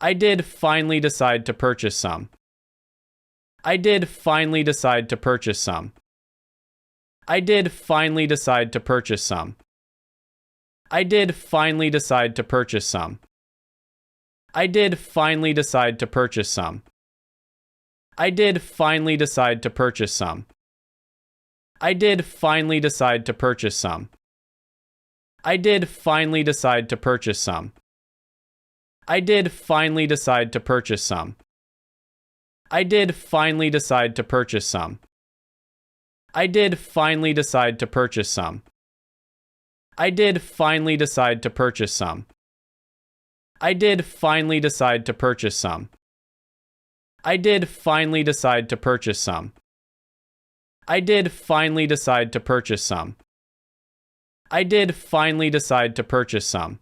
I did finally decide to purchase some. I did finally decide to purchase some. I did finally decide to purchase some. I did finally decide to purchase some. I did finally decide to purchase some. I did finally decide to purchase some. I did finally decide to purchase some. I did finally decide to purchase some. I did finally decide to purchase some. I did finally decide to purchase some. I did finally decide to purchase some. I did finally decide to purchase some. I did finally decide to purchase some. I did finally decide to purchase some. I did finally decide to purchase some. I did finally decide to purchase some.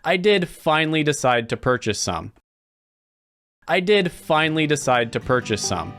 I did finally decide to purchase some. I did finally decide to purchase some.